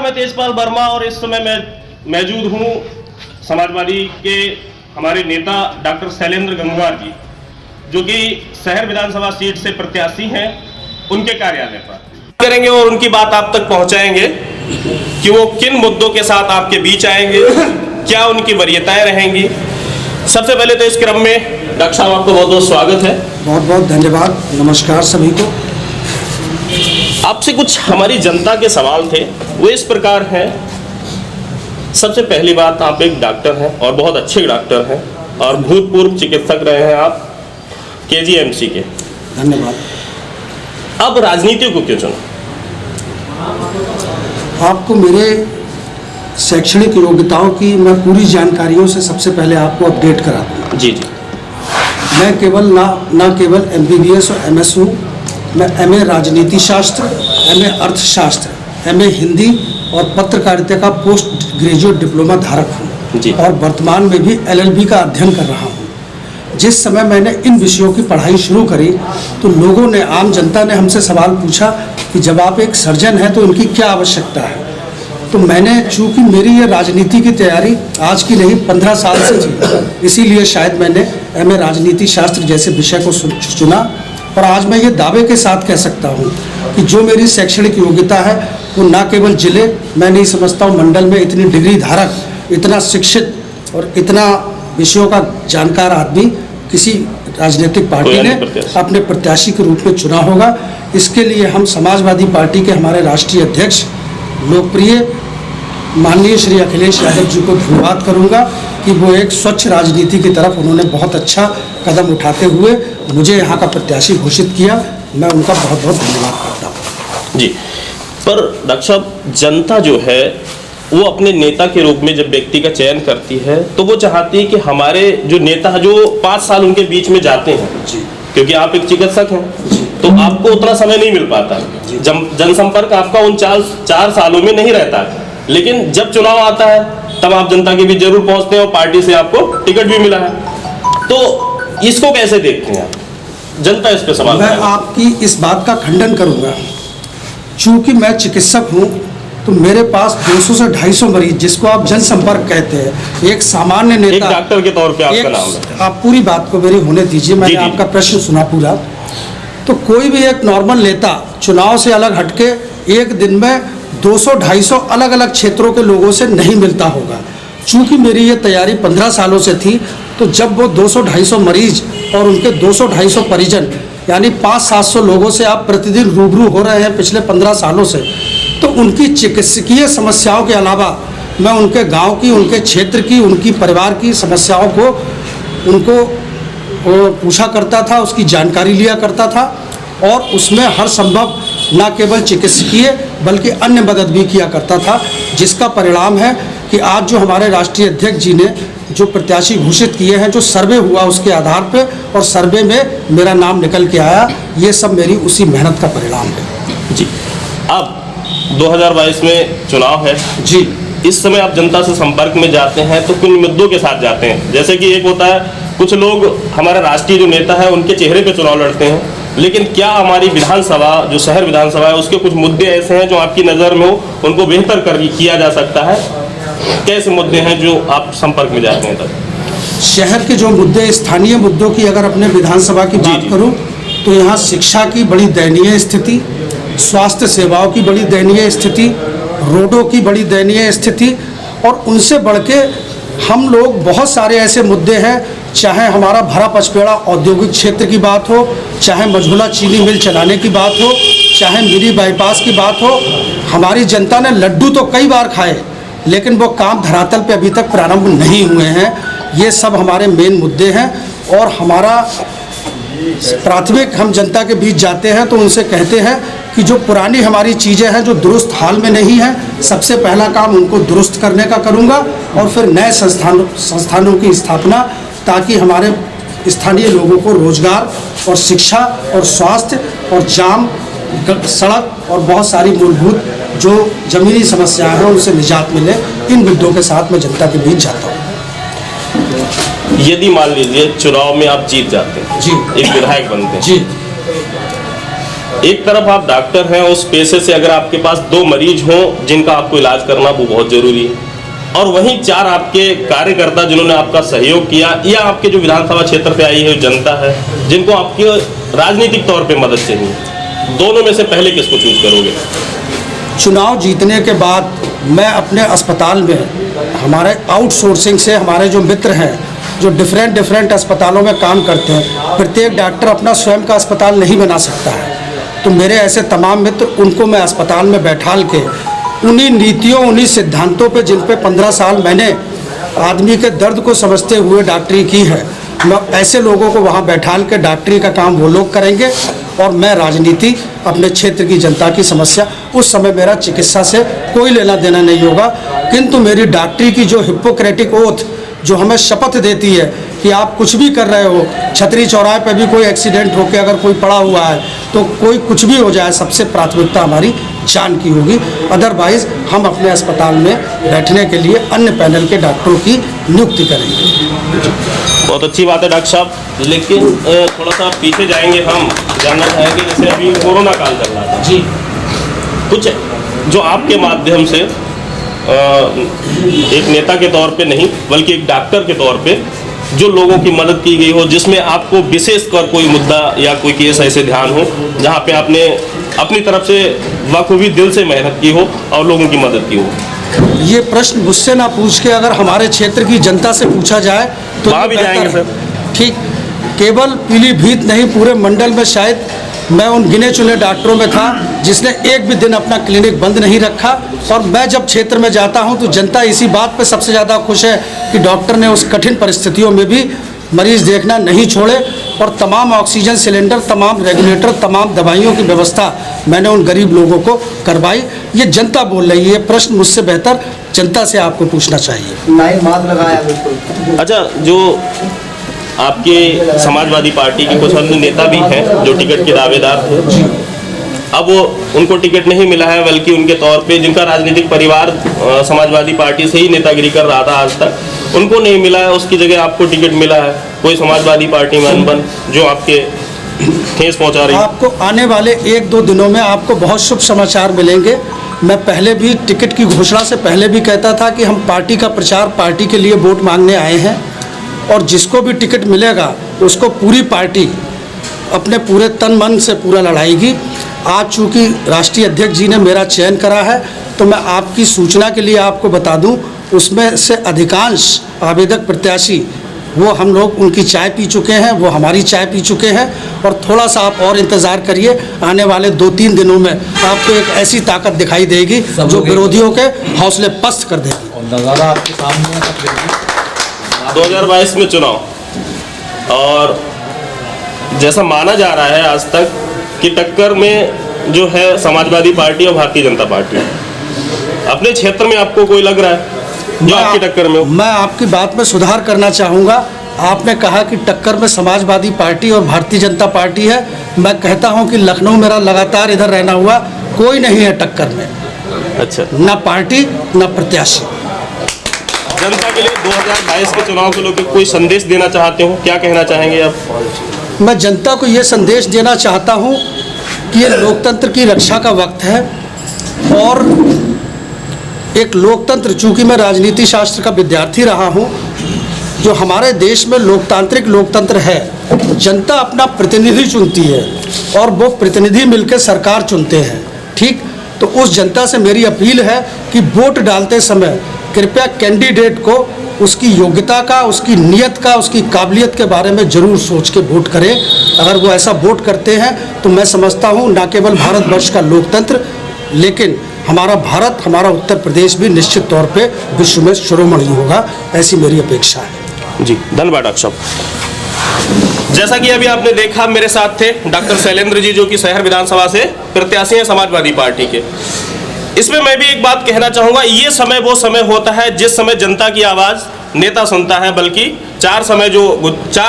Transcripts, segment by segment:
मैं तेजपाल वर्मा और इस समय मैं मौजूद हूँ समाजवादी के हमारे नेता डॉक्टर शैलेंद्र गंगवार जी, जो कि शहर विधानसभा सीट से प्रत्याशी हैं, उनके कार्यालय पर करेंगे और उनकी बात आप तक पहुंचाएंगे कि वो किन मुद्दों के साथ आपके बीच आएंगे, क्या उनकी वरीयताएं रहेंगी। सबसे पहले तो इस क्रम में डॉक्टर साहब आपको बहुत बहुत स्वागत है। बहुत बहुत धन्यवाद। नमस्कार सभी को। आपसे कुछ हमारी जनता के सवाल थे, वो इस प्रकार हैं। सबसे पहली बात, आप एक डॉक्टर हैं और बहुत अच्छे डॉक्टर हैं और भूतपूर्व चिकित्सक रहे हैं आप KGMC के। धन्यवाद। अब राजनीति को क्यों चुना? आपको मेरे शैक्षणिक योग्यताओं की मैं पूरी जानकारियों से सबसे पहले आपको अपडेट करा दूँ। जी जी। मैं केवल ना केवल MBBS और MS हूँ, मैं MA राजनीति शास्त्र, MA अर्थशास्त्र, MA हिंदी और पत्रकारिता का पोस्ट ग्रेजुएट डिप्लोमा धारक हूँ और वर्तमान में भी LLB का अध्ययन कर रहा हूँ। जिस समय मैंने इन विषयों की पढ़ाई शुरू करी तो लोगों ने, आम जनता ने हमसे सवाल पूछा कि जब आप एक सर्जन हैं तो इनकी क्या आवश्यकता है। तो मैंने, चूँकि मेरी ये राजनीति की तैयारी आज की नहीं 15 साल से थी, इसीलिए शायद मैंने MA राजनीति शास्त्र जैसे विषय को चुना। और आज मैं ये दावे के साथ कह सकता हूँ कि जो मेरी शैक्षणिक योग्यता है वो ना केवल जिले, मैं नहीं समझता हूँ मंडल में इतनी डिग्री धारक, इतना शिक्षित और इतना विषयों का जानकार आदमी किसी राजनीतिक पार्टी ने अपने प्रत्याशी के रूप में चुना होगा। इसके लिए हम समाजवादी पार्टी के हमारे राष्ट्रीय अध्यक्ष लोकप्रिय माननीय श्री अखिलेश यादव जी को धन्यवाद करूंगा कि वो एक स्वच्छ राजनीति की तरफ उन्होंने बहुत अच्छा कदम उठाते हुए मुझे यहाँ का प्रत्याशी घोषित किया। मैं उनका बहुत बहुत धन्यवाद करता हूँ। जी, पर डॉक्टर साहब, जनता जो है वो अपने नेता के रूप में जब व्यक्ति का चयन करती है तो वो चाहती है कि हमारे जो नेता जो 5 साल उनके बीच में जाते हैं, क्योंकि आप एक चिकित्सक हैं तो आपको उतना समय नहीं मिल पाता, जनसंपर्क आपका उन 4 सालों में नहीं रहता है। लेकिन जब चुनाव आता है तब आप जनता के बीच जरूर पहुंचते हैं और पार्टी से आपको टिकट भी मिला है। तो इसको कैसे देखते हैं आप? जनता इस पे सवाल। मैं आपकी इस बात का खंडन करूंगा। चूंकि मैं चिकित्सक हूं तो मेरे पास 200 से 250 मरीज, जिसको आप जनसंपर्क कहते हैं, एक सामान्य नेता, एक डॉक्टर के तौर पे आपका नाम है। आप पूरी बात को मेरी होने दीजिए, मैंने आपका प्रश्न सुना पूरा। तो कोई भी एक नॉर्मल नेता चुनाव से अलग हटके एक दिन में 200-250 अलग अलग क्षेत्रों के लोगों से नहीं मिलता होगा। चूँकि मेरी ये तैयारी 15 सालों से थी, तो जब वो 200-250 मरीज और उनके 200-250 परिजन, यानी 500-700 लोगों से आप प्रतिदिन रूबरू हो रहे हैं पिछले 15 सालों से, तो उनकी चिकित्सकीय समस्याओं के अलावा मैं उनके गांव की, उनके क्षेत्र की, उनकी परिवार की समस्याओं को उनको पूछा करता था, उसकी जानकारी लिया करता था और उसमें हर संभव न केवल चिकित्सकीय बल्कि अन्य मदद भी किया करता था, जिसका परिणाम है कि आज जो हमारे राष्ट्रीय अध्यक्ष जी ने जो प्रत्याशी घोषित किए हैं, जो सर्वे हुआ उसके आधार पे और सर्वे में मेरा नाम निकल के आया, ये सब मेरी उसी मेहनत का परिणाम है। जी, अब 2022 में चुनाव है जी, इस समय आप जनता से संपर्क में जाते हैं तो किन मुद्दों के साथ जाते हैं? जैसे कि एक होता है, कुछ लोग हमारा राष्ट्रीय जो नेता है उनके चेहरे पे चुनाव लड़ते हैं, लेकिन क्या हमारी विधानसभा, जो शहर विधानसभा है, उसके कुछ मुद्दे ऐसे हैं जो आपकी नज़र में हो, उनको बेहतर किया जा सकता है? कैसे मुद्दे हैं जो आप संपर्क में जाते हैं? तब शहर के जो मुद्दे, स्थानीय मुद्दों की अगर अपने विधानसभा की बात करूं तो यहाँ शिक्षा की बड़ी दयनीय स्थिति, स्वास्थ्य सेवाओं की बड़ी दयनीय स्थिति, रोडों की बड़ी दयनीय स्थिति, और उनसे बढ़ के हम लोग बहुत सारे ऐसे मुद्दे हैं, चाहे हमारा भरा पचपेड़ा औद्योगिक क्षेत्र की बात हो, चाहे मझोला चीनी मिल चलाने की बात हो, चाहे मिरी बाईपास की बात हो। हमारी जनता ने लड्डू तो कई बार खाए, लेकिन वो काम धरातल पे अभी तक प्रारंभ नहीं हुए हैं। ये सब हमारे मेन मुद्दे हैं और हमारा प्राथमिक, हम जनता के बीच जाते हैं तो उनसे कहते हैं कि जो पुरानी हमारी चीज़ें हैं जो दुरुस्त हाल में नहीं हैं, सबसे पहला काम उनको दुरुस्त करने का करूँगा और फिर नए संस्थानों की स्थापना, ताकि हमारे स्थानीय लोगों को रोजगार और शिक्षा और स्वास्थ्य और जाम, सड़क और बहुत सारी मूलभूत जो ज़मीनी समस्याएं हैं उनसे निजात मिले। इन मुद्दों के साथ मैं जनता के बीच जाता हूँ। यदि मान लीजिए चुनाव में आप जीत जाते हैं जी, एक विधायक बनते हैं जी, एक तरफ आप डॉक्टर हैं, उस पेशे से अगर आपके पास 2 मरीज हों जिनका आपको इलाज करना वो बहुत जरूरी है, और वहीं 4 आपके कार्यकर्ता जिन्होंने आपका सहयोग किया, या आपके जो विधानसभा क्षेत्र पे आई है जनता है जिनको आपकी राजनीतिक तौर पे मदद चाहिए, दोनों में से पहले किसको चूज करोगे? चुनाव जीतने के बाद मैं अपने अस्पताल में हमारे आउटसोर्सिंग से हमारे जो मित्र हैं जो डिफरेंट अस्पतालों में काम करते हैं, प्रत्येक डॉक्टर अपना स्वयं का अस्पताल नहीं बना सकता है, तो मेरे ऐसे तमाम मित्र उनको मैं अस्पताल में बैठाल के उन्हीं नीतियों उन्हीं सिद्धांतों पे जिन पे 15 साल मैंने आदमी के दर्द को समझते हुए डॉक्टरी की है, मैं ऐसे लोगों को वहाँ बैठाल के डॉक्टरी का काम वो लोग करेंगे और मैं राजनीति अपने क्षेत्र की जनता की समस्या, उस समय मेरा चिकित्सा से कोई लेना देना नहीं होगा, किंतु मेरी डॉक्टरी की जो हिप्पोक्रेटिक ओथ जो हमें शपथ देती है कि आप कुछ भी कर रहे हो, छतरी चौराहे पे भी कोई एक्सीडेंट होके अगर कोई पड़ा हुआ है तो कोई कुछ भी हो जाए, सबसे प्राथमिकता हमारी जान की होगी, अदरवाइज हम अपने अस्पताल में बैठने के लिए अन्य पैनल के डॉक्टरों की नियुक्ति करेंगे। बहुत अच्छी बात है डॉक्टर साहब, लेकिन थोड़ा सा पीछे जाएंगे, हम जानना चाहेंगे जैसे अभी कोरोना काल चल रहा था जी, कुछ जो आपके माध्यम से एक नेता के तौर पे नहीं बल्कि एक डॉक्टर के तौर पे जो लोगों की मदद की गई हो, जिसमें आपको विशेषकर कोई मुद्दा या कोई केस ऐसे ध्यान हो जहाँ पे आपने अपनी तरफ से बखूबी दिल से मेहनत की हो और लोगों की मदद की हो? ये प्रश्न मुझसे ना पूछ के अगर हमारे क्षेत्र की जनता से पूछा जाए तो वहाँ भी जाएंगे सर। ठीक, केवल पीलीभीत नहीं पूरे मंडल में शायद मैं उन गिने चुने डॉक्टरों में था जिसने एक भी दिन अपना क्लिनिक बंद नहीं रखा, और मैं जब क्षेत्र में जाता हूं तो जनता इसी बात पे सबसे ज़्यादा खुश है कि डॉक्टर ने उस कठिन परिस्थितियों में भी मरीज देखना नहीं छोड़े, और तमाम ऑक्सीजन सिलेंडर, तमाम रेगुलेटर, तमाम दवाइयों की व्यवस्था मैंने उन गरीब लोगों को करवाई। ये जनता बोल रही है, प्रश्न मुझसे बेहतर जनता से आपको पूछना चाहिए। लाइन मात लगाया बिल्कुल। अच्छा, जो आपके समाजवादी पार्टी के कुछ अन्य नेता भी हैं जो टिकट के दावेदार थे, अब वो उनको टिकट नहीं मिला है, बल्कि उनके तौर पे जिनका राजनीतिक परिवार समाजवादी पार्टी से ही नेतागिरी कर रहा था आज तक, उनको नहीं मिला है, उसकी जगह आपको टिकट मिला है। कोई समाजवादी पार्टी में अनबन जो आपके ठेस पहुंचा रही है? आपको आने वाले 1-2 दिनों में आपको बहुत शुभ समाचार मिलेंगे। मैं पहले भी टिकट की घोषणा से पहले भी कहता था कि हम पार्टी का प्रचार, पार्टी के लिए वोट मांगने आए हैं, और जिसको भी टिकट मिलेगा उसको पूरी पार्टी अपने पूरे तन मन से पूरा लड़ाएगी। आज चूँकि राष्ट्रीय अध्यक्ष जी ने मेरा चयन करा है, तो मैं आपकी सूचना के लिए आपको बता दूं, उसमें से अधिकांश आवेदक प्रत्याशी वो हम लोग उनकी चाय पी चुके हैं, वो हमारी चाय पी चुके हैं, और थोड़ा सा आप और इंतज़ार करिए, आने वाले 2-3 दिनों में आपको एक ऐसी ताकत दिखाई देगी जो विरोधियों के हौसले पस्त कर देगी। और नज़ारा आपके सामने है 2022 में चुनाव, और जैसा माना जा रहा है आज तक कि टक्कर में जो है समाजवादी पार्टी और भारतीय जनता पार्टी, अपने क्षेत्र में आपको कोई लग रहा है जो आपकी टक्कर में हो? मैं आपकी बात में सुधार करना चाहूँगा। आपने कहा कि टक्कर में समाजवादी पार्टी और भारतीय जनता पार्टी है, मैं कहता हूँ कि लखनऊ मेरा लगातार इधर रहना हुआ, कोई नहीं है टक्कर में। अच्छा, ना पार्टी ना प्रत्याशी। जनता के लिए 2022 के चुनाव को लेकर कोई संदेश देना चाहते हो, क्या कहना चाहेंगे आप? मैं जनता को ये संदेश देना चाहता हूँ कि ये लोकतंत्र की रक्षा का वक्त है, और एक लोकतंत्र, चूँकि मैं राजनीति शास्त्र का विद्यार्थी रहा हूँ, जो हमारे देश में लोकतांत्रिक लोकतंत्र है, जनता अपना प्रतिनिधि चुनती है और वो प्रतिनिधि मिलकर सरकार चुनते हैं। ठीक, तो उस जनता से मेरी अपील है कि वोट डालते समय कृपया कैंडिडेट को उसकी योग्यता का, उसकी नीयत का, उसकी काबिलियत के बारे में ज़रूर सोच के वोट करें। अगर वो ऐसा वोट करते हैं तो मैं समझता हूँ न केवल भारतवर्ष का लोकतंत्र, लेकिन हमारा भारत, हमारा उत्तर प्रदेश भी निश्चित तौर पे विश्व में शिरोमणि होगा, ऐसी मेरी अपेक्षा है। जी, धन्यवाद डॉक्टर साहब। जैसा कि अभी आपने देखा, मेरे साथ थे डॉक्टर शैलेंद्र जी, जो कि शहर विधानसभा से प्रत्याशी हैं समाजवादी पार्टी के। इसमें मैं भी एक बात कहना चाहूँगा, ये समय वो समय होता है जिस समय जनता की आवाज़ नेता सुनता है, बल्कि 4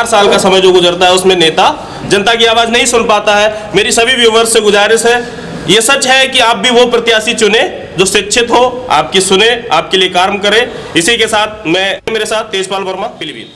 साल का समय जो गुजरता है उसमें नेता जनता की आवाज़ नहीं सुन पाता है। मेरी सभी व्यूवर्स से गुजारिश है, ये सच है कि आप भी वो प्रत्याशी चुने जो शिक्षित हो, आपकी सुने, आपके लिए काम करे। इसी के साथ मैं, मेरे साथ तेजपाल वर्मा, पीलीभीत।